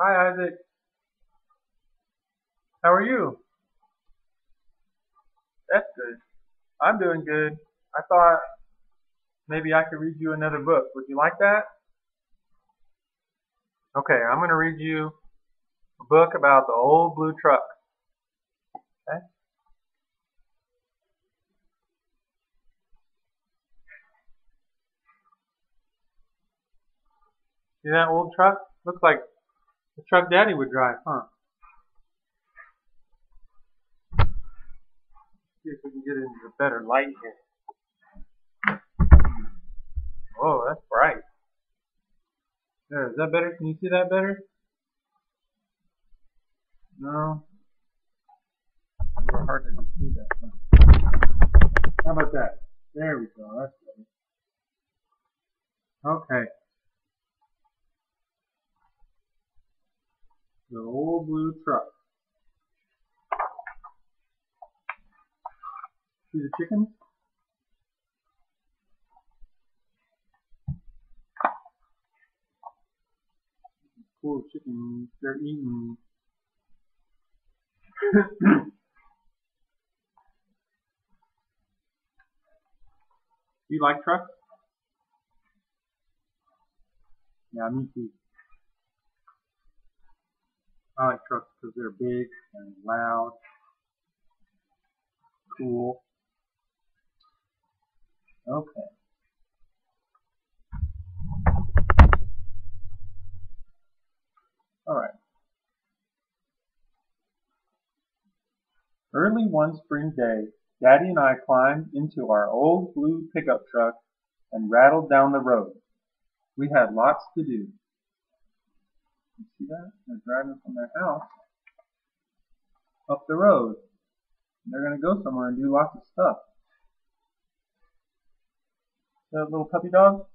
Hi, Isaac. How are you? That's good. I'm doing good. I thought maybe I could read you another book. Would you like that? Okay, I'm going to read you a book about the old blue truck. Okay? See that old truck? Looks like the truck Daddy would drive, huh? See if we can get into a better light here. Whoa, that's bright. There, is that better? Can you see that better? No, it's a little hard to see that. How about that? There we go. That's better. Okay, the old blue truck. See the chickens? Cool chickens. They're eating. Do you like trucks? Yeah, me too. I like trucks because they're big and loud, cool. Okay. All right. Early one spring day, Daddy and I climbed into our old blue pickup truck and rattled down the road. We had lots to do. You see that? They're driving from their house up the road. They're going to go somewhere and do lots of stuff. That little puppy dog?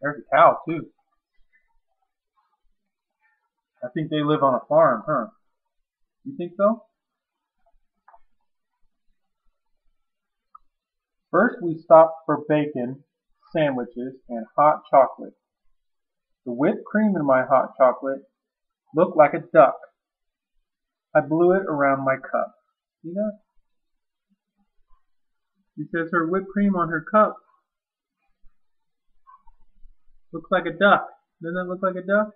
There's a cow, too. I think they live on a farm, huh? You think so? First, we stopped for bacon, sandwiches, and hot chocolate. The whipped cream in my hot chocolate looked like a duck. I blew it around my cup. See that? She says her whipped cream on her cup looks like a duck. Doesn't that look like a duck?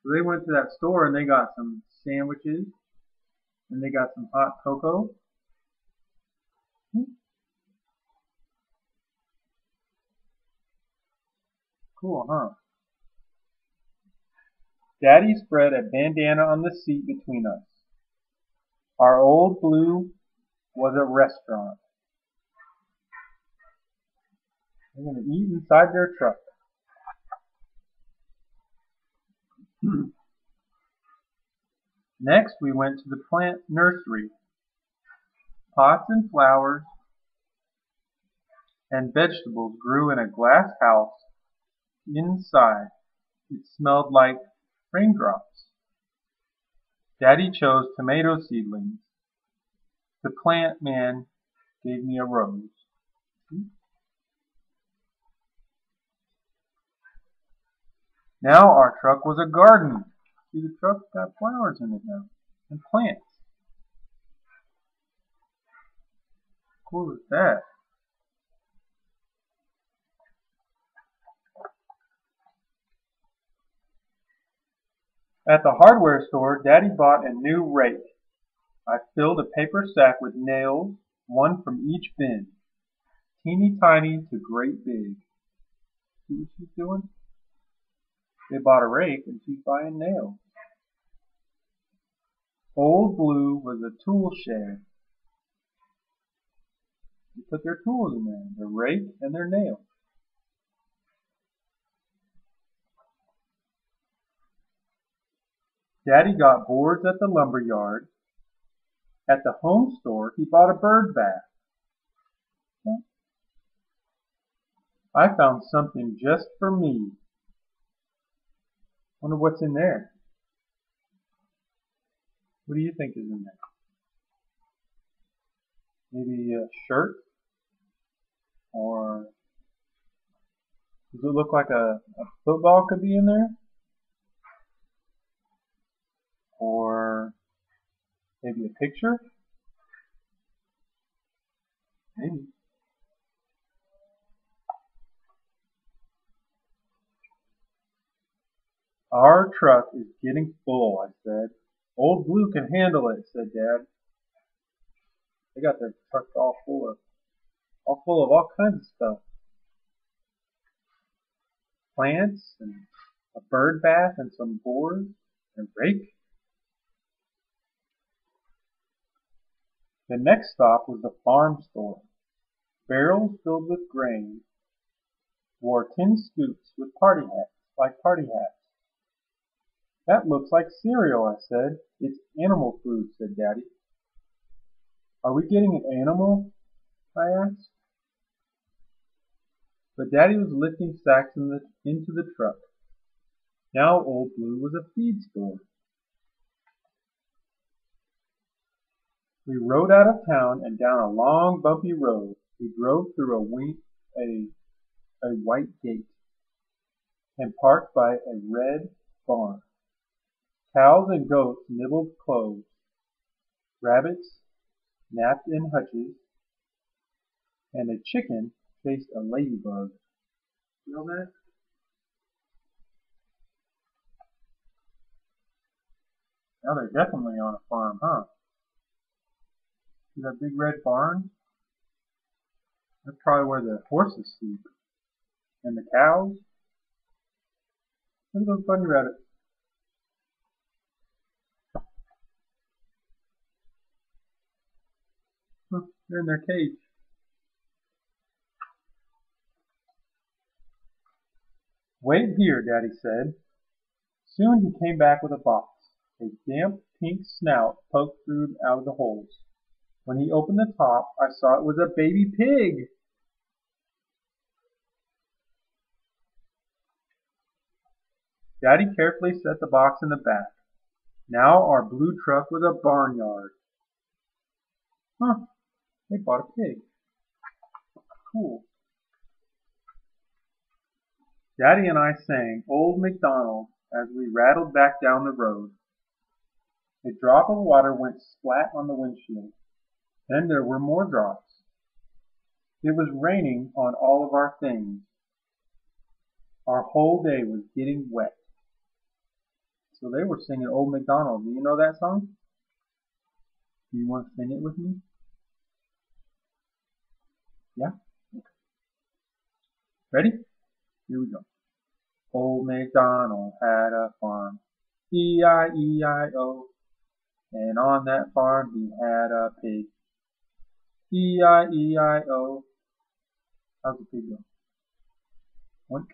So they went to that store and they got some sandwiches and they got some hot cocoa. Cool, huh? Daddy spread a bandana on the seat between us. Our old blue was a restaurant. They're going to eat inside their truck. Next, we went to the plant nursery. Pots and flowers and vegetables grew in a glass house. Inside, it smelled like raindrops. Daddy chose tomato seedlings. The plant man gave me a rose. Now our truck was a garden. See, the truck's got flowers in it now and plants. Cool is that? At the hardware store, Daddy bought a new rake. I filled a paper sack with nails, one from each bin. Teeny tiny to great big. See what she's doing? They bought a rake and she's buying nails. Old Blue was a tool shed. They put their tools in there, their rake and their nails. Daddy got boards at the lumber yard. At the home store, he bought a bird bath. I found something just for me. Wonder what's in there. What do you think is in there? Maybe a shirt? Or does it look like a football could be in there? Or maybe a picture? Maybe. Our truck is getting full, I said. Old Blue can handle it, said Dad. They got their truck all full of all kinds of stuff. Plants and a bird bath and some boards and rake. The next stop was the farm store. Barrels filled with grain wore tin scoops with party hats, like party hats. That looks like cereal, I said. It's animal food, said Daddy. Are we getting an animal? I asked. But Daddy was lifting sacks into the truck. Now Old Blue was a feed store. We rode out of town and down a long, bumpy road. We drove through a white gate and parked by a red barn. Cows and goats nibbled cloves. Rabbits napped in hutches, and a chicken chased a ladybug. You know that? Now they're definitely on a farm, huh? See that big red barn? That's probably where the horses sleep. And the cows? Look at those bunny rabbits. Huh, they're in their cage. Wait here, Daddy said. Soon he came back with a box. A damp pink snout poked through out of the holes. When he opened the top, I saw it was a baby pig. Daddy carefully set the box in the back. Now our blue truck was a barnyard. Huh, they bought a pig. Cool. Daddy and I sang Old MacDonald as we rattled back down the road. A drop of water went splat on the windshield. Then there were more drops. It was raining on all of our things. Our whole day was getting wet. So they were singing Old MacDonald. Do you know that song? Do you want to sing it with me? Yeah? Ready? Here we go. Old MacDonald had a farm, E-I-E-I-O. And on that farm he had a pig, E-I-E-I-O. How's the pig go? Oink.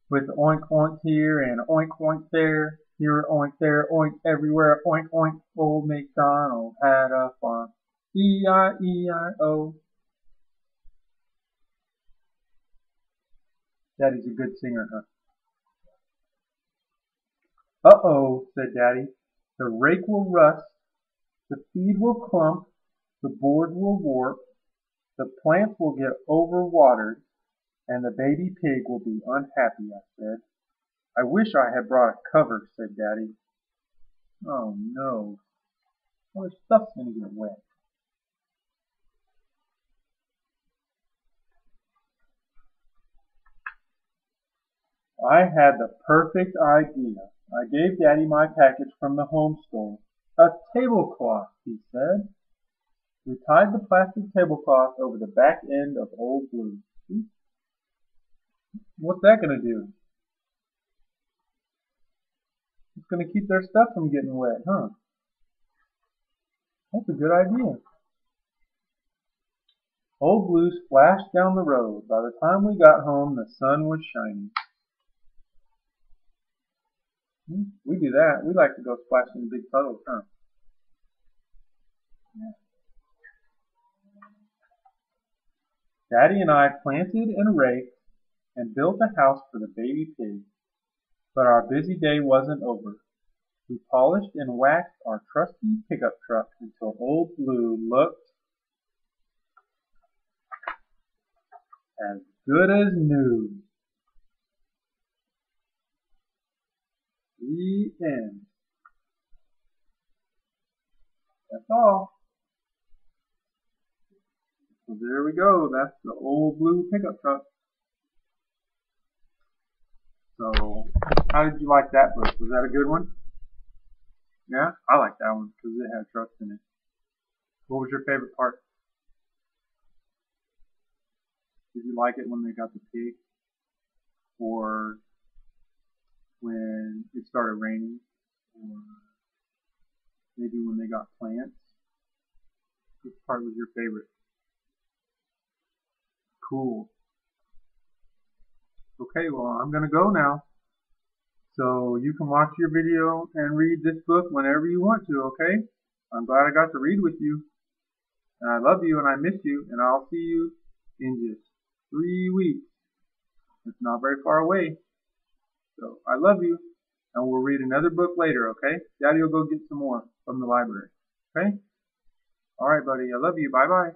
With oink oink here and oink oink there, here oink there oink everywhere, oink oink. Old MacDonald had a farm, E-I-E-I-O. Daddy's a good singer, huh? Uh-oh, said Daddy. The rake will rust, the feed will clump, the board will warp, the plants will get overwatered, and the baby pig will be unhappy, I said. I wish I had brought a cover, said Daddy. Oh no, all this stuff's gonna get wet. I had the perfect idea. I gave Daddy my package from the home store. A tablecloth, he said. We tied the plastic tablecloth over the back end of Old Blue. What's that gonna do? It's gonna keep their stuff from getting wet, huh? That's a good idea. Old Blue splashed down the road. By the time we got home, the sun was shining. We do that. We like to go splash in big puddles, huh? Daddy and I planted and raked and built a house for the baby pig. But our busy day wasn't over. We polished and waxed our trusty pickup truck until Old Blue looked as good as new. The end. That's all. So there we go. That's the old blue pickup truck. So how did you like that book? Was that a good one? Yeah, I like that one because it had trucks in it. What was your favorite part? Did you like it when they got the pig? Or when it started raining? Or maybe when they got plants? Which part was your favorite? Cool. Okay, well, I'm going to go now. So you can watch your video and read this book whenever you want to, okay? I'm glad I got to read with you. And I love you and I miss you. And I'll see you in just 3 weeks. It's not very far away. So I love you. And we'll read another book later, okay? Daddy will go get some more from the library. Okay? Alright, buddy. I love you. Bye-bye.